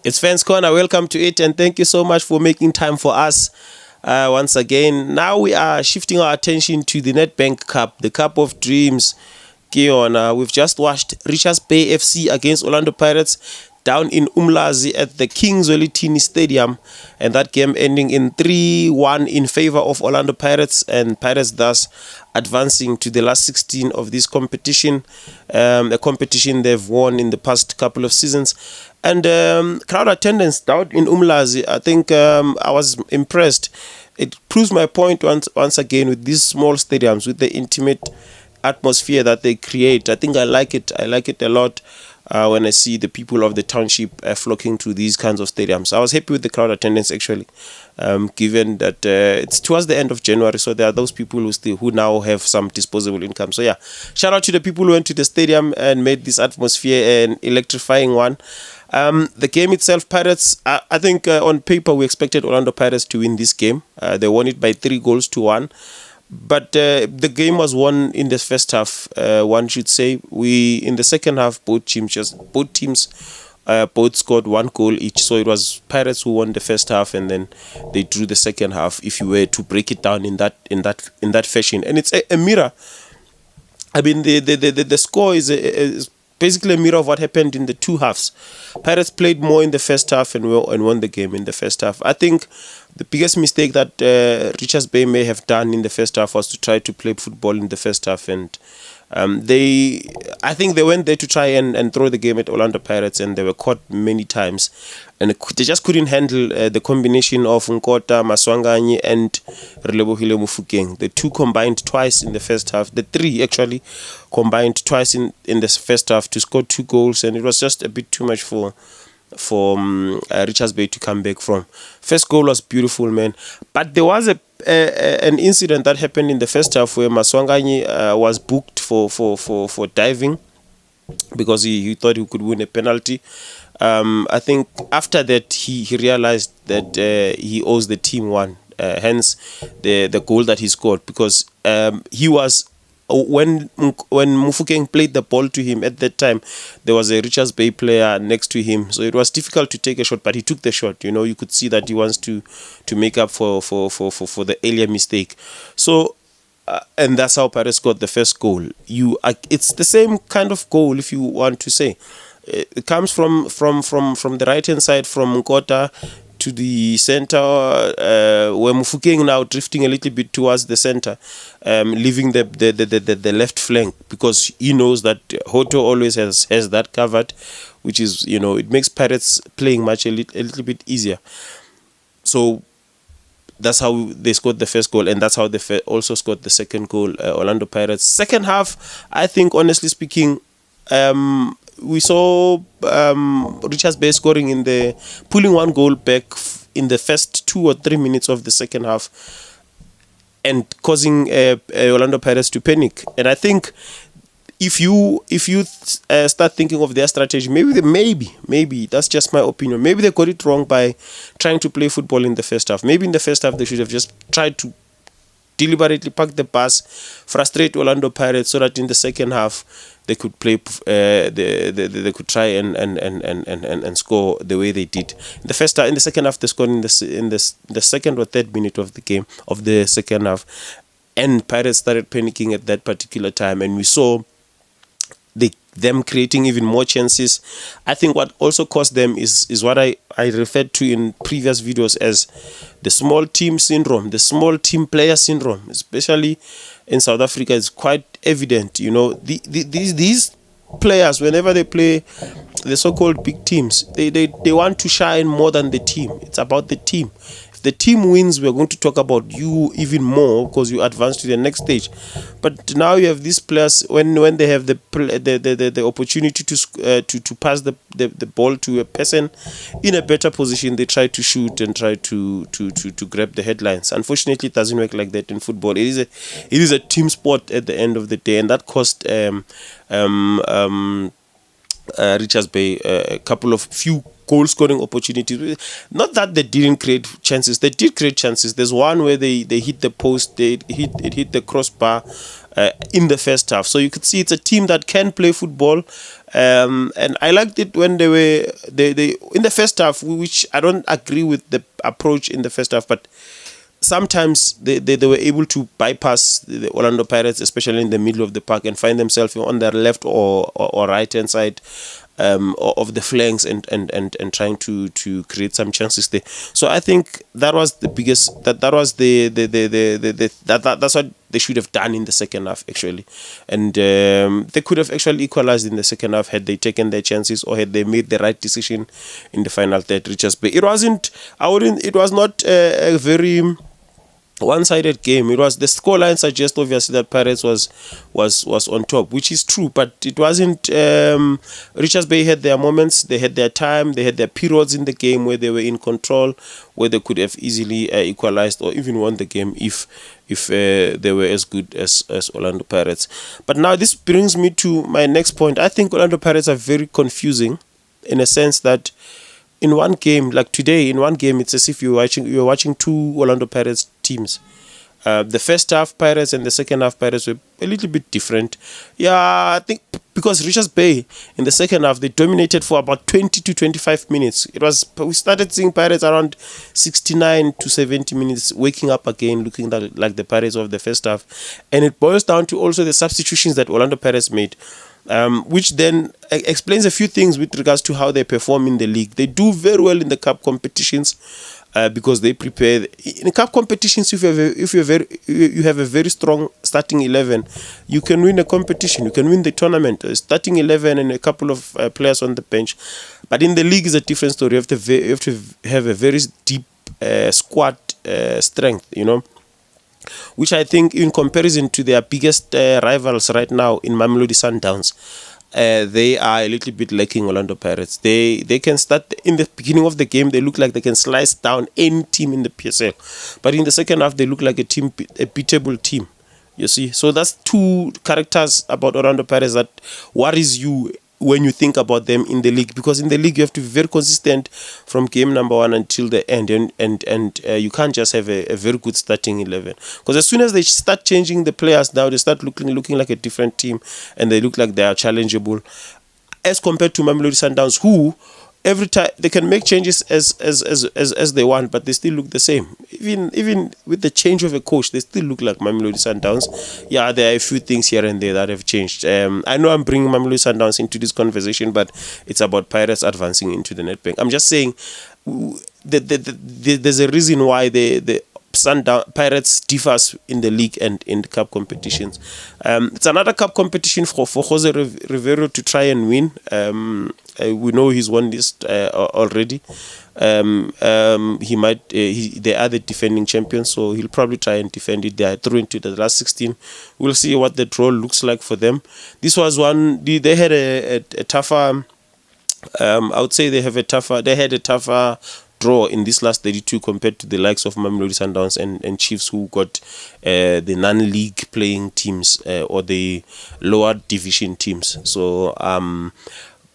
It's Fans Corner. Welcome to it, and thank you so much for making time for us once again. Now we are shifting our attention to the Nedbank Cup, the Cup of Dreams. Kiona, we've just watched Richards Bay FC against Orlando Pirates down in Umlazi at the King Zwelithini Stadium, and that game ending in 3-1 in favor of Orlando Pirates, and Pirates thus advancing to the last 16 of this competition, a competition they've won in the past couple of seasons. And crowd attendance down in Umlazi, I think I was impressed. It proves my point once again with these small stadiums, with the intimate atmosphere that they create. I think I like it. I like it a lot when I see the people of the township flocking to these kinds of stadiums. I was happy with the crowd attendance actually, given that it's towards the end of January, so there are those people who now have some disposable income. So yeah, shout out to the people who went to the stadium and made this atmosphere an electrifying one. The game itself, Pirates, I think on paper we expected Orlando Pirates to win this game. They won it by 3-1. But the game was won in the first half, one should say. In the second half, both teams both scored 1 goal each. So it was Pirates who won the first half, and then they drew the second half, if you were to break it down in that fashion. And it's a mirror. I mean, the score is basically a mirror of what happened in the two halves. Pirates played more in the first half and won the game in the first half. I think the biggest mistake that Richards Bay may have done in the first half was to try to play football in the first half, and I think they went there to try and throw the game at Orlando Pirates, and they were caught many times, and they just couldn't handle the combination of Nkota, Maswanganyi, and Relebohile Mufokeng. The two combined twice in the first half. The three actually combined twice in the first half to score 2 goals, and it was just a bit too much for Richards Bay to come back from. First goal was beautiful, man, but there was an incident that happened in the first half where Maswanganyi was booked for diving because he thought he could win a penalty. I think after that he realized that he owes the team one, hence the goal that he scored, because he was, when Mufokeng played the ball to him at that time, there was a Richards Bay player next to him, so it was difficult to take a shot, but he took the shot. You could see that he wants to make up for the earlier mistake. So and that's how Pirates got the first goal. It's the same kind of goal, if you want to say. It comes from the right hand side, from Nkota to the center, where Mufokeng now drifting a little bit towards the center, leaving the left flank, because he knows that Hoto always has that covered, which is, it makes Pirates playing much a little bit easier. So that's how they scored the first goal, and that's how they also scored the second goal, Orlando Pirates. Second half, I think, honestly speaking, we saw Richards Bay scoring pulling 1 goal back in the first 2 or 3 minutes of the second half, and causing Orlando Pirates to panic. And I think if you start thinking of their strategy, maybe that's just my opinion. Maybe they got it wrong by trying to play football in the first half. Maybe in the first half they should have just tried to deliberately park the bus, frustrate Orlando Pirates, so that in the second half they could play. They could try and score the way they did in the first half. In the second half, they scored in the second or third minute of the game of the second half, and Pirates started panicking at that particular time, and we saw them creating even more chances. I think what also cost them is what I referred to in previous videos as the small team syndrome, the small team player syndrome, especially in South Africa. Is quite evident. These players, whenever they play the so-called big teams, they want to shine more than the team. It's about the team. If the team wins, we're going to talk about you even more, because you advance to the next stage. But now you have these players, when they have the opportunity to pass the ball to a person in a better position, they try to shoot and try to grab the headlines. Unfortunately, it doesn't work like that in football. It is a team sport at the end of the day, and that cost Richards Bay a few goal scoring opportunities. Not that they didn't create chances, they did create chances. There's one where they hit the post, it hit the crossbar in the first half. So you could see it's a team that can play football. And I liked it when they in the first half, which I don't agree with the approach in the first half, but sometimes they were able to bypass the Orlando Pirates, especially in the middle of the park, and find themselves on their left or right hand side of the flanks and trying to create some chances there. So I think that was the biggest that was that's what they should have done in the second half actually, and they could have actually equalized in the second half had they taken their chances or had they made the right decision in the final third. Richards Bay. It was not a very one-sided game. It was, the scoreline suggests obviously that Pirates was on top, which is true, but it wasn't. Richards Bay had their moments, they had their time, they had their periods in the game where they were in control, where they could have easily equalized or even won the game if they were as good as Orlando Pirates. But now this brings me to my next point. I think Orlando Pirates are very confusing in a sense that in one game, like today, in one game, it's as if you're watching two Orlando Pirates teams. The first half Pirates and the second half Pirates were a little bit different. Yeah, I think because Richards Bay in the second half they dominated for about 20 to 25 minutes. We started seeing Pirates around 69 to 70 minutes, waking up again, looking like the Pirates of the first half, and it boils down to also the substitutions that Orlando Pirates made. Which then explains a few things with regards to how they perform in the league. They do very well in the cup competitions because they prepare. In cup competitions, if you have a very strong starting 11, you can win a competition. You can win the tournament. Starting 11 and a couple of players on the bench. But in the league is a different story. You have to have a very deep squad strength. Which I think, in comparison to their biggest rivals right now in Mamelodi Sundowns, they are a little bit lacking Orlando Pirates. They can start in the beginning of the game. They look like they can slice down any team in the PSL, but in the second half they look like a beatable team. You see, so that's two characters about Orlando Pirates that worries you when you think about them in the league, because in the league you have to be very consistent from game number 1 until the end, and you can't just have a very good starting 11, because as soon as they start changing the players now, they start looking like a different team, and they look like they are challengeable as compared to Mamelodi Sundowns, who every time they can make changes as they want, but they still look the same. Even with the change of a coach, they still look like Mamelodi Sundowns. Yeah, there are a few things here and there that have changed. I know I'm bringing Mamelodi Sundowns into this conversation, but it's about Pirates advancing into the Nedbank. I'm just saying there's a reason why the Pirates differs in the league and in the cup competitions. It's another cup competition for Jose Rivero to try and win. We know he's won this already. He might. They are the defending champions, so he'll probably try and defend it. They are through into the last 16. We'll see what the draw looks like for them. This was one. They had a tougher. I would say they had a tougher draw in this last 32 compared to the likes of Mamelodi Sundowns and Chiefs, who got the non-league playing teams or the lower division teams. So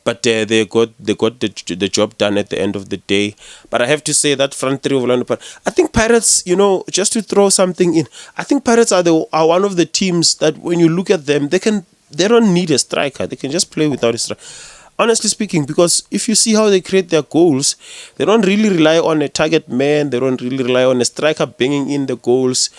but they got the job done at the end of the day. But I have to say that front three of Orlando Pirates, I think Pirates, just to throw something in, I think Pirates are one of the teams that when you look at them, they don't need a striker. They can just play without a striker. Honestly speaking, because if you see how they create their goals, they don't really rely on a target man. They don't really rely on a striker banging in the goals.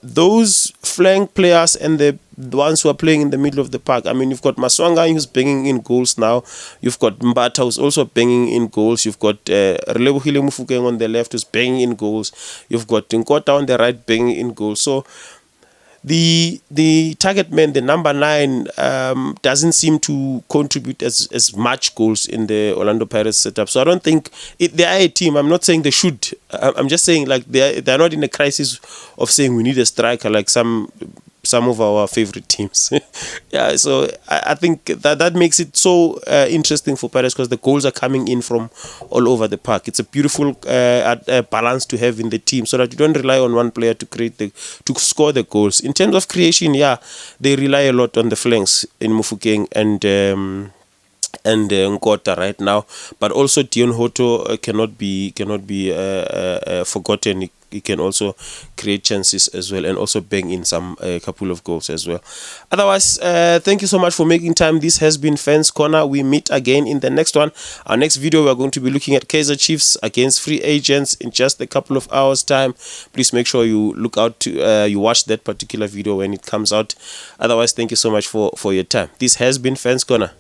Those flank players and the ones who are playing in the middle of the park. I mean, you've got Maswanga who's banging in goals now. You've got Mbata who's also banging in goals. You've got Relebohile Mofokeng on the left who's banging in goals. You've got Nkota on the right banging in goals. So the target man, the number 9, doesn't seem to contribute as much goals in the Orlando Pirates setup. So I don't think they are a team. I'm not saying they should. I'm just saying like they're not in a crisis of saying we need a striker like some of our favorite teams. Yeah, so I think that makes it so interesting for Pirates, because the goals are coming in from all over the park. It's a beautiful balance to have in the team, so that you don't rely on one player to score the goals. In terms of creation, yeah, they rely a lot on the flanks in Mofokeng and and Nkota right now, but also Dion Hoto cannot be forgotten. He can also create chances as well, and also bang in some couple of goals as well. Otherwise, thank you so much for making time. This has been Fans Corner. We meet again in the next one. Our next video, we are going to be looking at Kaizer Chiefs against free agents in just a couple of hours time. Please make sure you look out to you watch that particular video when it comes out. Otherwise, thank you so much for your time. This has been Fans Corner.